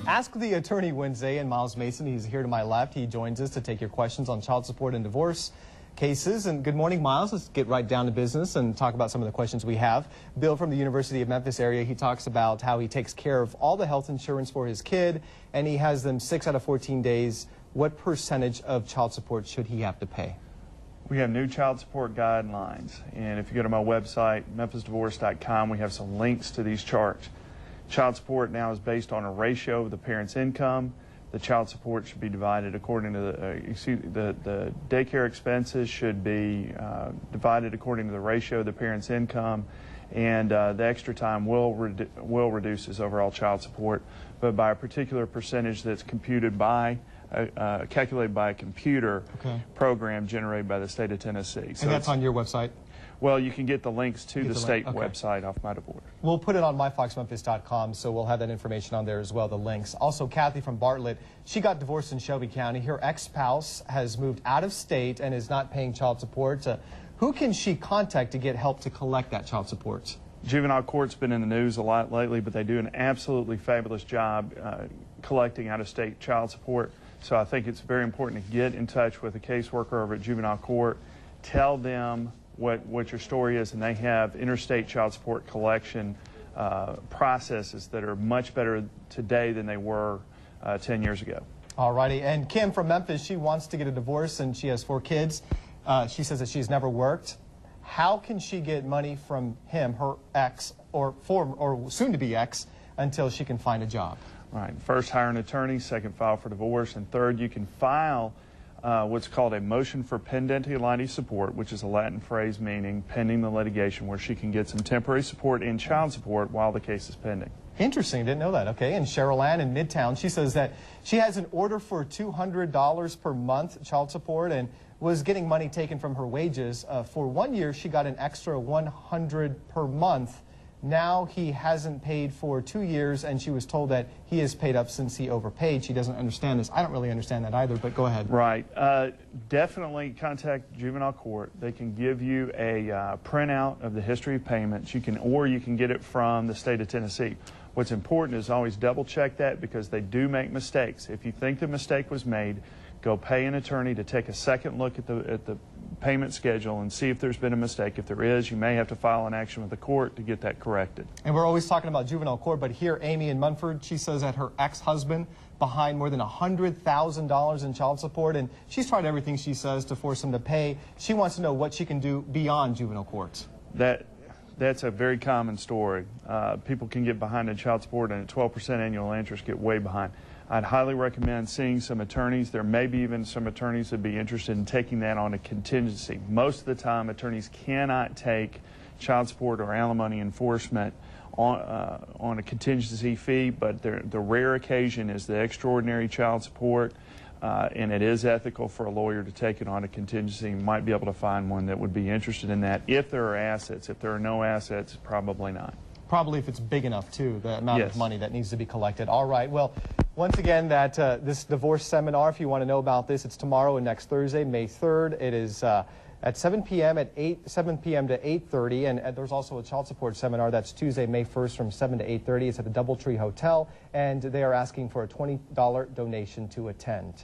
Ask the Attorney Wednesday, and Miles Mason, he's here to my left. He joins us to take your questions on child support and divorce cases. And good morning, Miles. Let's get right down to business and talk about some of the questions we have. Bill from the University of Memphis area, he talks about how he takes care of all the health insurance for his kid, and he has them 6 out of 14 days. What percentage of child support should he have to pay? We have new child support guidelines, and if you go to my website, memphisdivorce.com, we have some links to these charts. Child support now is based on a ratio of the parent's income. The child support should be divided according to the daycare expenses should be divided according to the ratio of the parent's income, and the extra time will reduce his overall child support, but by a particular percentage that's computed by calculated by a computer program generated by the state of Tennessee. So and that's on your website? Well, you can get the links to the state website off my divorce. We'll put it on myfoxmemphis.com, so we'll have that information on there as well, the links. Also, Kathy from Bartlett, she got divorced in Shelby County. Her ex-spouse has moved out of state and is not paying child support. Who can she contact to get help to collect that child support? Juvenile court's been in the news a lot lately, but they do an absolutely fabulous job collecting out-of-state child support. So I think it's very important to get in touch with a caseworker over at juvenile court, tell them what your story is, and they have interstate child support collection processes that are much better today than they were 10 years ago. All righty. And Kim from Memphis, she wants to get a divorce, and she has 4 kids. She says that she's never worked. How can she get money from him, her ex, or soon-to-be ex, until she can find a job? Right. First, hire an attorney. Second, file for divorce. And third, you can file what's called a motion for pendente liti support, which is a Latin phrase meaning pending the litigation, where she can get some temporary support and child support while the case is pending. Interesting. Didn't know that. Okay. And Cheryl Ann in Midtown, she says that she has an order for $200 per month child support and was getting money taken from her wages. For 1 year, she got an extra $100 per month. Now he hasn't paid for 2 years, and she was told that he has paid up since he overpaid. She doesn't understand this. I don't really understand that either, but go ahead. Right. Definitely contact juvenile court. They can give you a printout of the history of payments. Or you can get it from the state of Tennessee. What's important is always double check that, because they do make mistakes. If you think the mistake was made, go pay an attorney to take a second look at the payment schedule and see if there's been a mistake. If there is, you may have to file an action with the court to get that corrected. And we're always talking about juvenile court, but here Amy in Munford, she says that her ex-husband behind more than $100,000 in child support, and she's tried everything, she says, to force him to pay. She wants to know what she can do beyond juvenile courts. That's a very common story. People can get behind in child support, and at 12% annual interest get way behind. I'd highly recommend seeing some attorneys. There may be even some attorneys that would be interested in taking that on a contingency. Most of the time, attorneys cannot take child support or alimony enforcement on a contingency fee, but the rare occasion is the extraordinary child support, and it is ethical for a lawyer to take it on a contingency. You might be able to find one that would be interested in that if there are assets. If there are no assets, probably not. Probably if it's big enough, too, the amount of money that needs to be collected. All right. Well, once again, this divorce seminar, if you want to know about this, it's tomorrow and next Thursday, May 3rd. It is at 7 p.m. to 8:30, and there's also a child support seminar that's Tuesday, May 1st from 7 to 8:30. It's at the Doubletree Hotel, and they are asking for a $20 donation to attend.